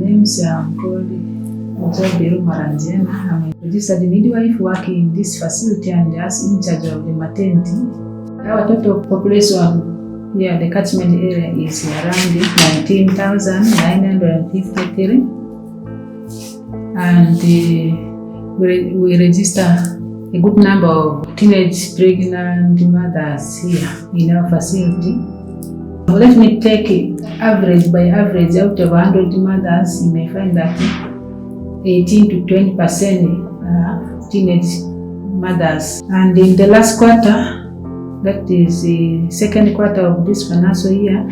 names are called Maranjena. I'm a registered midwife working in this facility and as in charge of the maternity. Our total population here, the catchment area is around 19,953, and we register a good number of teenage pregnant mothers here in our facility. Let me take average by average. Out of 100 mothers, you may find that 18 to 20% are teenage mothers. And in the last quarter, that is the second quarter of this financial year,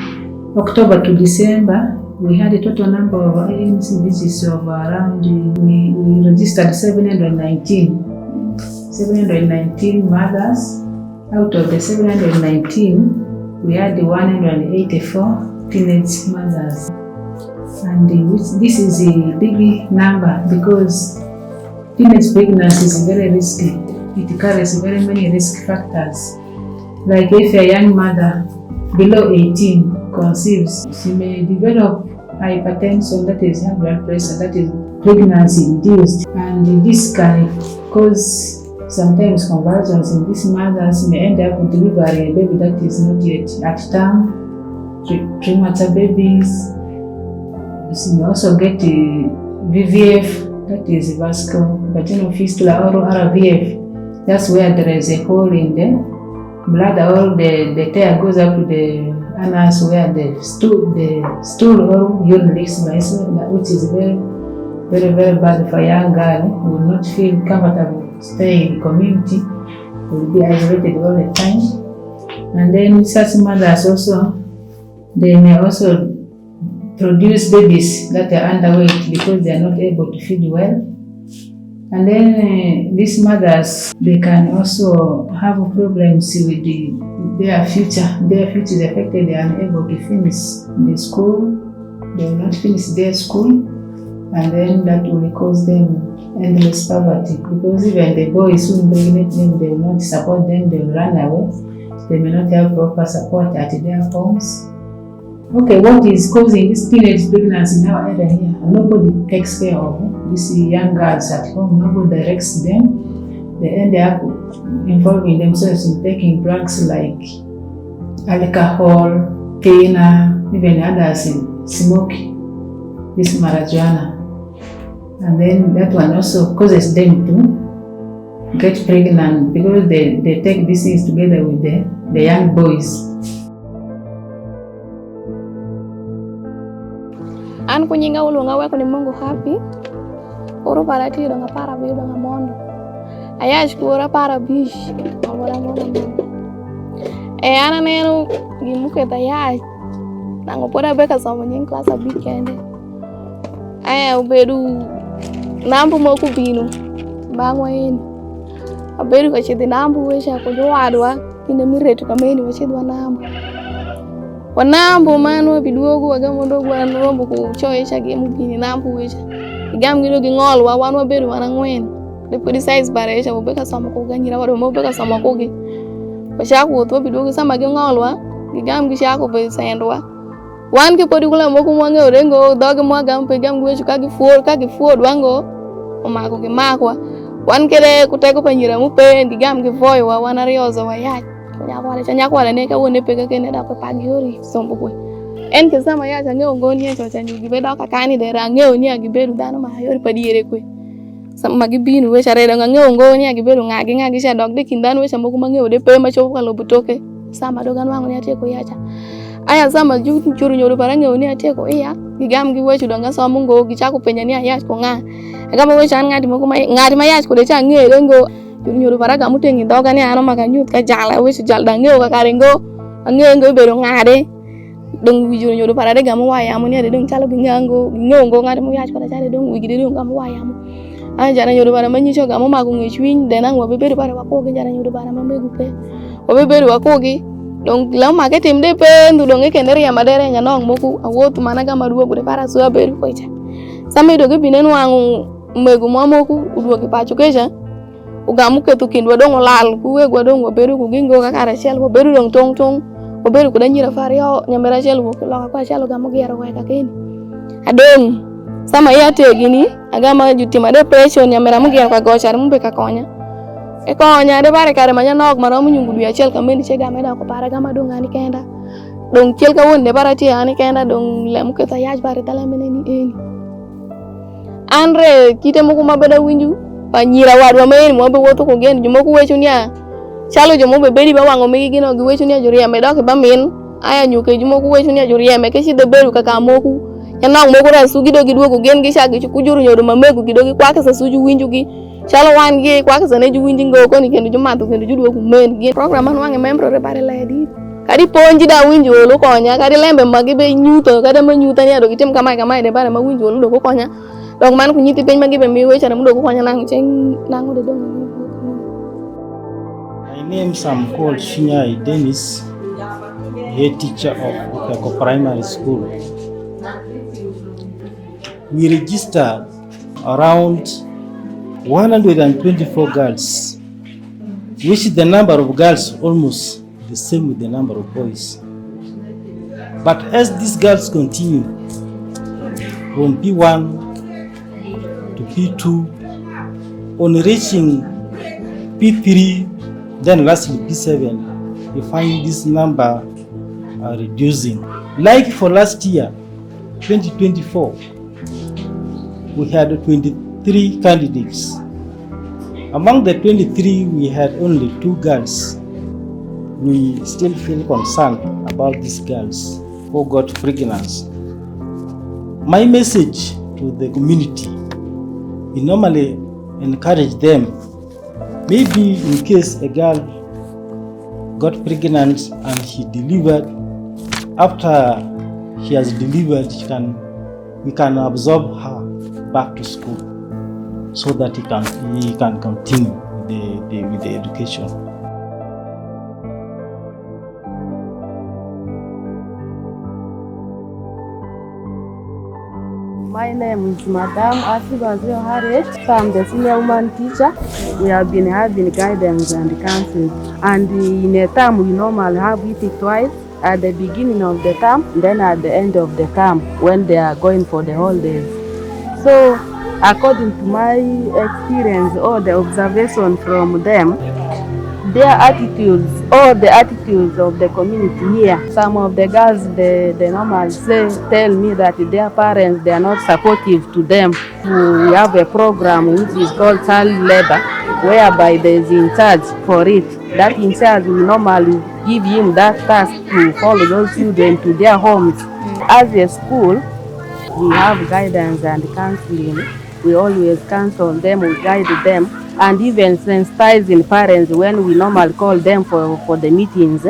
October to December, we had a total number of ANC visits of around, we registered 719 mothers. Out of the 719, we had 184 teenage mothers. And this is a big number because teenage pregnancy is very risky. It carries very many risk factors. Like if a young mother below 18 conceives, she may develop hypertension, that is high blood pressure, that is pregnancy induced. And this can cause sometimes convulsions in these mothers, may end up delivering a baby that is not yet at term, premature babies. She may also get VVF, that is vaginal fistula, or RVF. That's where there is a hole in the blood, or the tear goes up to the anus where the stool or urine leaks by, which is very, very, very bad for a young girl who will not feel comfortable staying in the community, will be isolated all the time. And then such mothers also, they may also produce babies that are underweight because they are not able to feed well. And then these mothers, they can also have problems with their future. Their future is affected. They are unable to finish the school. They will not finish their school, and then that will cause them endless poverty, because even the boys who impregnate them, they will not support them. They will run away. They may not have proper support at their homes. Okay, what is causing this teenage pregnancy in our area here? Nobody takes care of these young girls at home. Nobody directs them. They end up involving themselves in taking drugs like alcohol, pain, even others smoke this marijuana. And then that one also causes them to get pregnant because they take these things together with the young boys. An kunyinga ulunga wako ni Mungu happy. Oro para ti donga para bi donga mondo. Ayash ku ora para bish. Ora mondo. Ana neno gimuke ta ya. Nango pora beka somo nyin class a weekend. Aya ubedu nambu moku binu. Bangwen. Abedu ka chidi nambu wesha ko jowadwa ine miretu kameni wachidwa nambu. Wanambo mano biduogo wagamondo gwan rombo ku choisha gemu bini nambu wecha. Igam gido gingol wa wanwa beru wanangwen. De pudi size baresha obeka sama ko ganyira wado mobeka sama ko gi. Basha ku to biduogo sama gingol wa igam gisha ko be sendwa. Wan ke podi kula moku mwange orengo doge mwagam pe gam gwechu ka gi fuor wango omako gi makwa. Wan kere kuteko panyira mupe ndigam gi voyo wa wanariozo wa yach. Nyakwala ne ka wone pega kene da ko pagiori sombo kwe en ke sama ya cha ngeo ngoni ya cha ni gibe da ka kani de ra ngeo ni agiberu dano ma yori padiere kwe sama gibinu we cha re da ngeo ngoni agiberu ngagi cha dog de kindano we cha moku mangeo de pe ma chopo ka lobutoke sama dogan wangu ni ate ko ya cha aya sama juru nyoru para ngeo ni ate ko iya gigam gi we chu donga so mungo gi cha ko penya ni ya ko nga agama we cha ngati moku ngati ma ya ko de cha ngeo ngo nyuru para kamu tengi doga ni ano makanyut ka jala wis jal dangeo ka karengo angeo bero ngade dong wijuru nyuru para de gamu wayamu ni de dong chalo gingango ngiongo ngade mu yach para chale dong wigide dong gamu wayamu a jana nyuru para manyi cho gamu magu ngechwin de nang wabeberu para wakoge jana nyuru para mamegu pe wabeberu wakoge dong la marketing de pe ndu dong ekendere ya madere nya nong moku awotu managa maduwa bude para so beru koicha same doge binen wangu megu moku udwo ki pacho keja ugamuke tukindwa dong lal kuwe gwa dong waberu kugingo kakara shel waberu dong tong waberu kudanyira fario nyamera shel ko loka kwa shel gamu gero wa kakeni adong sama ya tegini agama jutima depression ya mera mugen kwa gochar mbe ka konya e konya de bare kare manya nok maro munyungu dwi achiel kamendi chega meda ko para gama dongani kenda dong kel ka wonde barati ani kenda dong lem ko ta yaj bare tala meneni eni andre kite moko mabeda winju pa nyira wadwa men mo be woto ko gen jumo ko wechunya chalo jumo be bedi ba wango megi gino gi wechunya juriya medok ba min aya nyuke jumo ko wechunya juriya me ke shide beru kaka moku yanang moko ra sugi do gidwo ko gen gi shagi ku juru nyodo mamegu gido gi kwaka sa suju winju gi chalo wan gi kwaka sa ne ju winji ngo ko ni kendo jumanto kendo judwo ko men gi program man wange membro re bare ledi kadi ponji da winjo lo konya kadi lembe magi be nyuto kada ma nyuta ni ado gitim kama de bare ma winjo lo ko konya dong man ku nyiti peny magi be mi wecha na mudo ko konya nang cheng nango de dong. My name is called Shinyai Dennis, head teacher of Upeko Primary School. We registered around 124 girls, which is the number of girls almost the same with the number of boys. But as these girls continue from P1 to P2, on reaching P3, then lastly P7, you find this number reducing. Like for last year, 2024, we had 23 candidates. Among the 23, we had only 2 girls. We still feel concerned about these girls who got pregnant. My message to the community, we normally encourage them, maybe in case a girl got pregnant and she delivered, after she has delivered, we can absorb her back to school so that he can continue with the education. My name is Madam Asibazio Harriet. I'm the senior woman teacher. We have been having guidance and counseling. And in a term, we normally have it twice, at the beginning of the term, then at the end of the term, when they are going for the holidays. So, according to my experience or the observation from them, their attitudes or the attitudes of the community here. Some of the girls, they normally tell me that their parents, they are not supportive to them. We have a program which is called child labor, whereby there is in charge for it. That in charge will normally give him that task to follow those children to their homes. As a school, we have guidance and counseling. We always counsel them, we guide them, and even sensitizing parents when we normally call them for the meetings.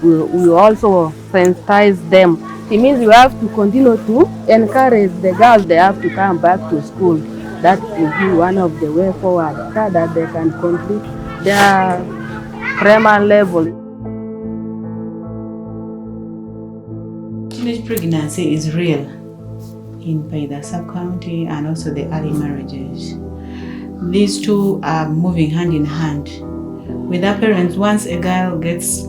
We also sensitize them. It means you have to continue to encourage the girls, they have to come back to school. That will be one of the way forward, so that they can complete their primary level. Teenage pregnancy is real in Paida sub-county and also the early marriages. These two are moving hand in hand. With her parents, once a girl gets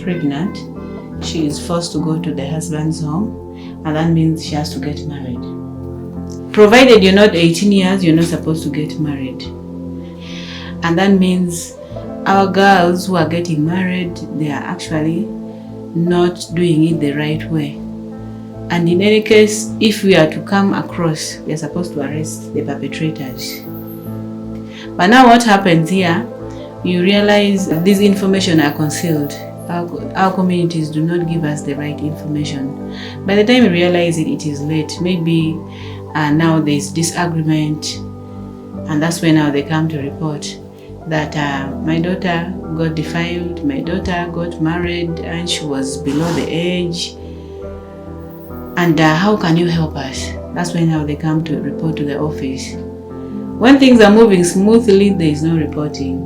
pregnant, she is forced to go to the husband's home, and that means she has to get married. Provided you're not 18 years, you're not supposed to get married. And that means our girls who are getting married, they are actually not doing it the right way. And in any case, if we are to come across, we are supposed to arrest the perpetrators. But now what happens here, you realize this information are concealed. Our communities do not give us the right information. By the time we realize it, it is late. Maybe now there is disagreement, and that's when now they come to report that my daughter got defiled, my daughter got married and she was below the age, and how can you help us? That's when now they come to report to the office. When things are moving smoothly, there is no reporting.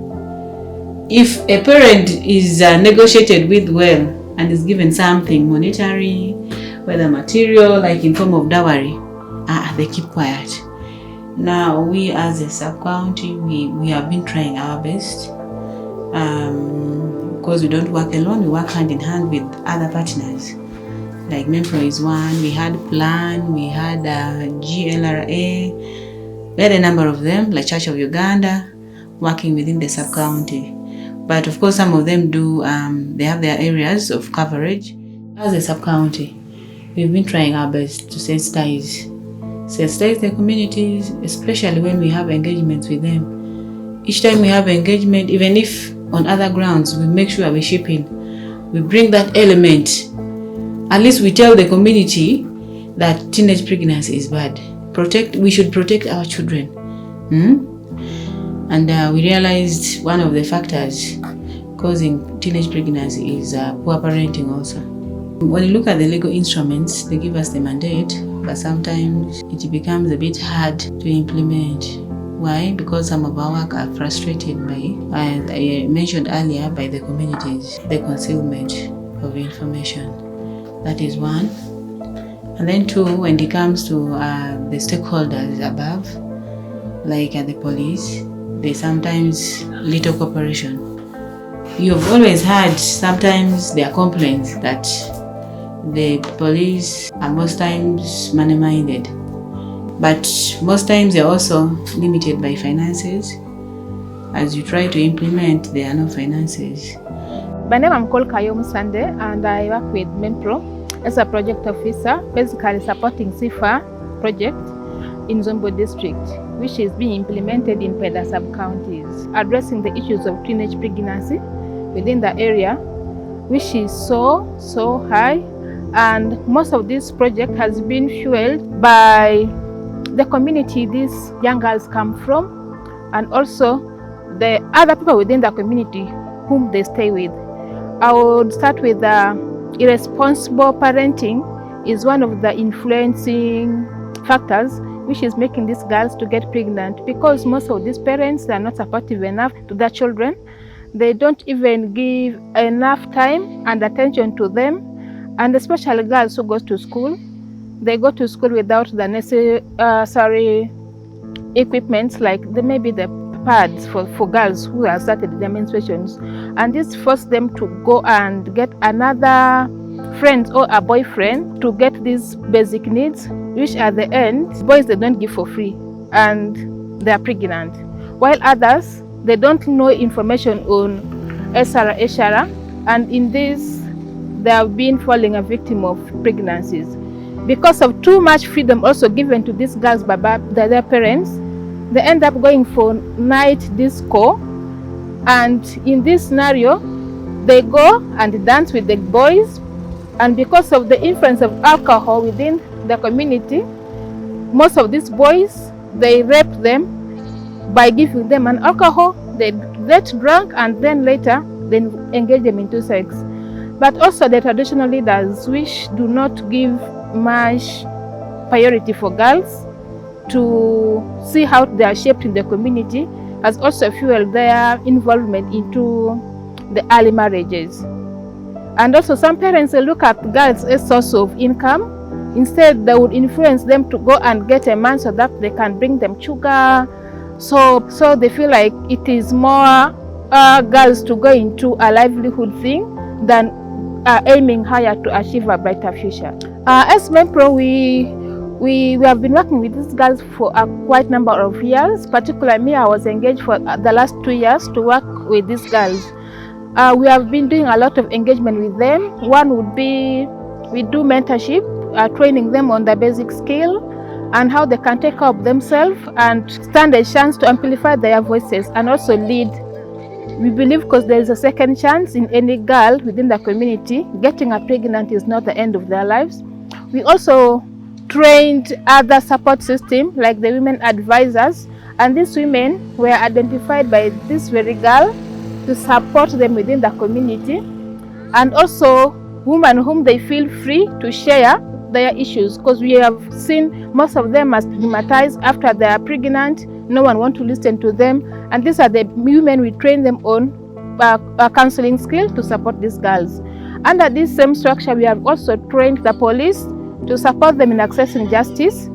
If a parent is negotiated with well and is given something monetary, whether material, like in form of dowry, they keep quiet. Now we as a sub-county, we have been trying our best. Because we don't work alone, we work hand in hand with other partners. like MEMPRO is one, we had Plan, we had GLRA, we had a number of them, like Church of Uganda, working within the sub-county. But of course, some of them do, they have their areas of coverage. As a sub-county, we've been trying our best to sensitize the communities, especially when we have engagements with them. Each time we have engagement, even if on other grounds, we make sure we chip in. We bring that element. At least we tell the community that teenage pregnancy is bad. We should protect our children. And we realized one of the factors causing teenage pregnancy is poor parenting also. When you look at the legal instruments, they give us the mandate, but sometimes it becomes a bit hard to implement. Why? Because some of our work are frustrated by, as I mentioned earlier, by the communities, the concealment of information. That is one. And then two, when it comes to the stakeholders above, like the police, they sometimes little cooperation. You've always heard sometimes there are complaints that the police are most times money-minded. But most times they're also limited by finances. As you try to implement, there are no finances. My name is Kayom Sande, and I work with MEMPRO as a project officer, basically supporting CIFA project in Zombo district, which is being implemented in Peda sub-counties, addressing the issues of teenage pregnancy within the area, which is so high. And most of this project has been fueled by the community these young girls come from, and also the other people within the community whom they stay with. I would start with irresponsible parenting is one of the influencing factors which is making these girls to get pregnant, because most of these parents are not supportive enough to their children. They don't even give enough time and attention to them, and especially girls who go to school. They go to school without the necessary equipment, like maybe the pads for girls who have started their menstruations. And this forces them to go and get another friend or a boyfriend to get these basic needs, which at the end, boys they don't give for free, and they are pregnant. While others, they don't know information on SRA, and in this, they have been falling a victim of pregnancies. Because of too much freedom also given to these girls by their parents, they end up going for night disco, and in this scenario, they go and dance with the boys, and because of the influence of alcohol within the community, most of these boys, they rape them by giving them an alcohol, they get drunk, and then later they engage them into sex. But also the traditional leaders, which do not give much priority for girls to see how they are shaped in the community, has also fueled their involvement into the early marriages. And also some parents look at girls as a source of income. Instead, they would influence them to go and get a man so that they can bring them sugar. So they feel like it is more girls to go into a livelihood thing than aiming higher to achieve a brighter future. As MEMPRO, we have been working with these girls for a quite number of years. Particularly me, I was engaged for the last 2 years to work with these girls. We have been doing a lot of engagement with them. One would be, we do mentorship, training them on the basic skill and how they can take care of themselves and stand a chance to amplify their voices and also lead. We believe because there is a second chance in any girl within the community, getting pregnant is not the end of their lives. We also trained other support systems like the women advisors, and these women were identified by this very girl to support them within the community, and also women whom they feel free to share their issues, because we have seen most of them are stigmatized after they are pregnant. No one wants to listen to them, and these are the women we train them on a counseling skill to support these girls. Under this same structure, we have also trained the police to support them in accessing justice,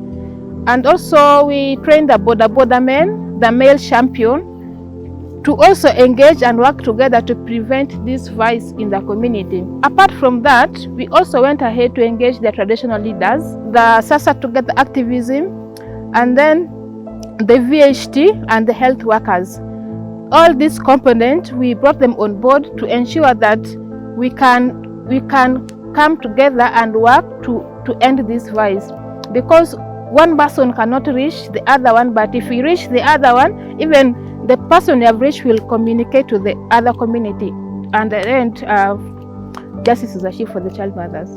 and also we train the border men, the male champion, to also engage and work together to prevent this vice in the community. Apart from that, we also went ahead to engage the traditional leaders, the Sasa Together activism, and then the VHT and the health workers. All these components, we brought them on board to ensure that we can come together and work to end this vice, because one person cannot reach the other one, but if we reach the other one, even the person we have reached will communicate to the other community, and at the end, justice is achieved for the child mothers.